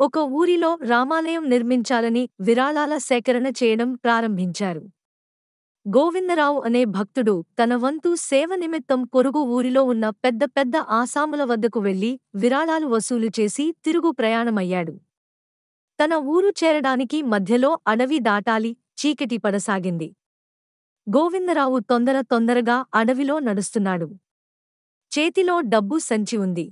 ఒక ఊరిలో రామాలయం నిర్మించాలని విరాళాల సేకరణ చేయడం ప్రారంభించారు. గోవిందరావు అనే భక్తుడు తన వంతు సేవ నిమిత్తం పొరుగు ఊరిలో ఉన్న పెద్ద పెద్ద ఆసాముల వద్దకు వెళ్లి విరాళాలు వసూలు చేసి తిరుగు ప్రయాణమయ్యాడు. తన ఊరు చేరడానికి మధ్యలో అడవి దాటాలి, చీకటి పడసాగింది. గోవిందరావు తొందరగా అడవిలో నడుస్తున్నాడు. చేతిలో డబ్బు సంచి ఉంది.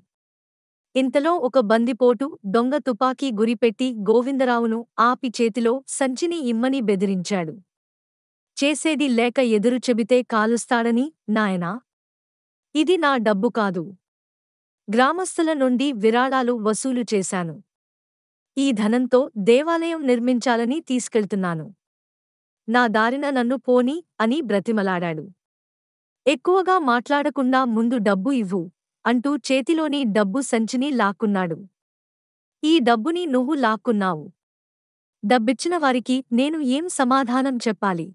ఇంతలో ఒక బందిపోటు దొంగ తుపాకీ గురిపెట్టి గోవిందరావును ఆపి చేతిలో సంచిని ఇమ్మని బెదిరించాడు. చేసేది లేక ఎదురు చెబితే కాలుస్తాడని, నాయనా! ఇది నా డబ్బు కాదు. గ్రామస్తుల నుండి విరాళాలు వసూలు చేశాను. ఈ ధనంతో దేవాలయం నిర్మించాలని తీసుకెళ్తున్నాను. నా దారిన నన్ను పోనీ అని బ్రతిమలాడాడు. ఎక్కువగా మాట్లాడకుండా ముందు డబ్బు ఇవ్వు అంటూ చేతిలోని డబ్బు సంచిని లాక్కున్నాడు. ఈ డబ్బుని నువ్వు లాక్కున్నావు. డబ్బిచ్చిన వారికి నేను ఏం సమాధానం చెప్పాలి?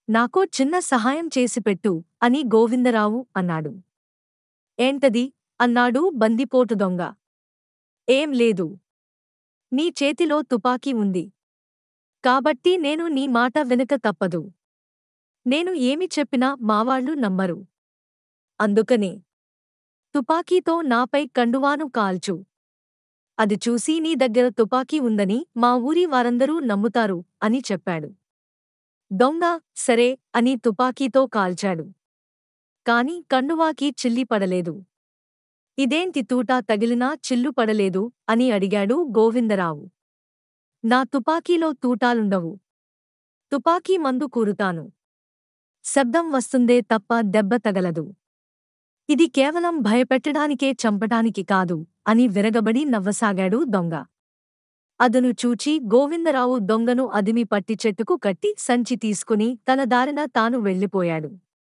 నాకో చిన్న సహాయం చేసిపెట్టు అని గోవిందరావు అన్నాడు. ఏంటది? అన్నాడు బందిపోటు దొంగ. ఏం లేదు. నీ చేతిలో తుపాకీ ఉంది. కాబట్టి నేను నీ మాట వినక తప్పదు. నేను ఏమి చెప్పినా మావాళ్ళు నమ్మరు. అందుకనే తుపాకీతో నాపై కండువాను కాల్చు. అది చూసి నీ దగ్గర తుపాకీ ఉందని మా ఊరి వారందరూ నమ్ముతారు అని చెప్పాడు. దొంగ సరే అని తుపాకీతో కాల్చాడు. కాని కండువాకి చిల్లి పడలేదు. ఇదేంటి తూటా తగిలినా చిల్లు పడలేదు అని అడిగాడు గోవిందరావు. నా తుపాకీలో తూటాలుండవు. తుపాకీ మందు కూరుతాను. శబ్దం వస్తుందే తప్ప దెబ్బ తగలదు. ఇది కేవలం భయపెట్టడానికే, చంపటానికి కాదు అని విరగబడి నవ్వసాగాడు దొంగ. అదను చూచి గోవిందరావు దొంగను అదిమి పట్టి చెట్టుకు కట్టి సంచి తీసుకుని తన దారిన తాను వెళ్ళిపోయాడు.